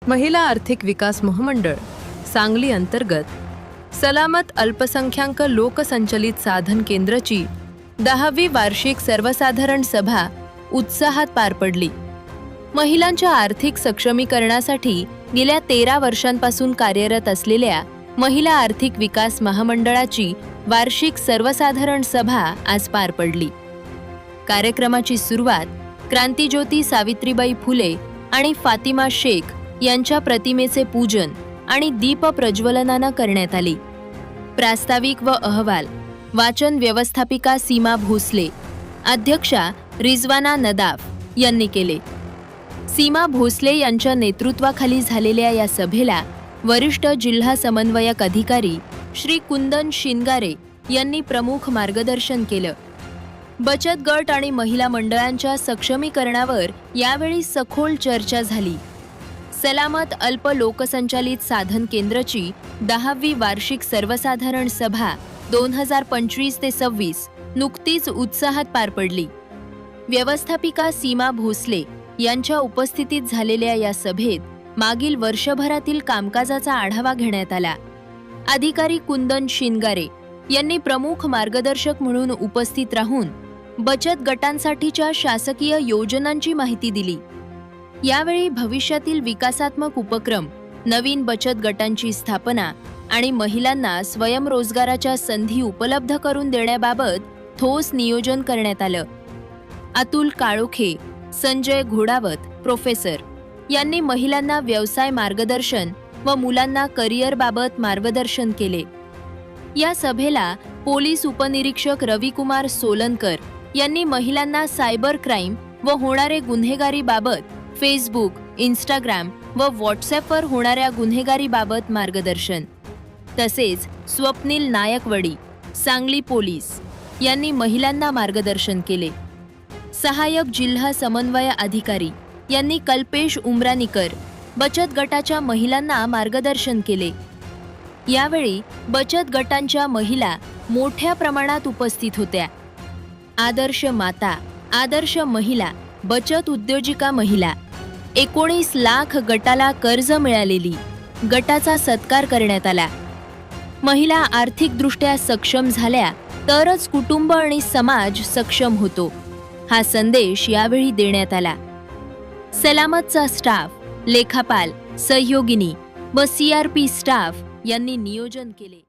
महिला आर्थिक विकास महामंडळ सांगली अंतर्गत सलामत अल्पसंख्याक लोकसंचलित साधन केंद्राची 10वी वार्षिक सर्वसाधारण सभा उत्साहात पार पडली। महिलांच्या आर्थिक सक्षमीकरणासाठी गेल्या 13 वर्षांपासून कार्यरत असलेल्या महिला आर्थिक विकास महामंडळाची वार्षिक सर्वसाधारण सभा आज पार पडली। कार्यक्रमाची सुरुवात क्रांतिज्योती सावित्रीबाई फुले आणि फातिमा शेख यांच्या प्रतिमेचे पूजन आणि दीप प्रज्वलनाने करण्यात आली। प्रास्ताविक व अहवाल वाचन व्यवस्थापिका सीमा भोसले, अध्यक्षा रिजवाना नदाफ यांनी केले। सीमा भोसले यांच्या नेतृत्वाखाली झालेल्या या सभेला वरिष्ठ जिल्हा समन्वयक अधिकारी श्री कुंदन शिनगारे यांनी प्रमुख मार्गदर्शन केलं। बचत गट आणि महिला मंडळांच्या सक्षमीकरणावर यावेळी सखोल चर्चा झाली। सलामत अल्प लोकसंचालित साधन केंद्राची 10वी वार्षिक सर्वसाधारण सभा 2025 ते 26 नुकतीच उत्साहात पार पडली। व्यवस्थापिका सीमा भोसले यांच्या उपस्थितीत झालेल्या या सभेत मागील वर्षभरातील कामकाजाचा आढावा घेण्यात आला। अधिकारी कुंदन शिनगारे यांनी प्रमुख मार्गदर्शक म्हणून उपस्थित राहून बचत गटांसाठीच्या शासकीय योजनांची माहिती दिली। यावेळी भविष्यातील विकासात्मक उपक्रम, नवीन बचत गटांची स्थापना आणि महिलांना स्वयंरोजगाराच्या संधी उपलब्ध करून देण्याबाबत ठोस नियोजन करण्यात आलं। अतुल काळोखे, संजय घोडावत प्रोफेसर यांनी महिलांना व्यवसाय मार्गदर्शन व मुलांना करिअरबाबत मार्गदर्शन केले। या सभेला पोलीस उपनिरीक्षक रविकुमार सोलनकर यांनी महिलांना सायबर क्राईम व होणारे गुन्हेगारीबाबत फेसबुक, इंस्टाग्राम व व्हॉट्सॲपवर होणाऱ्या गुन्हेगारीबाबत मार्गदर्शन, तसेच स्वप्नील नायकवडी, सांगली पोलीस यांनी महिलांना मार्गदर्शन केले। सहाय्यक जिल्हा समन्वय अधिकारी यांनी कल्पेश उमरानीकर बचत गटाच्या महिलांना मार्गदर्शन केले। यावेळी बचत गटांच्या महिला मोठ्या प्रमाणात उपस्थित होत्या। आदर्श माता, आदर्श महिला, बचत उद्योजिका महिला, 19 लाख गटाला कर्ज मिळालेली, गटाचा सत्कार करण्यात आला। महिला आर्थिकदृष्ट्या सक्षम झाल्या तरच कुटुंब आणि समाज सक्षम होतो, हा संदेश यावेळी देण्यात आला। सलामतचा स्टाफ, लेखापाल, सहयोगिनी व CRP स्टाफ यांनी नियोजन केले।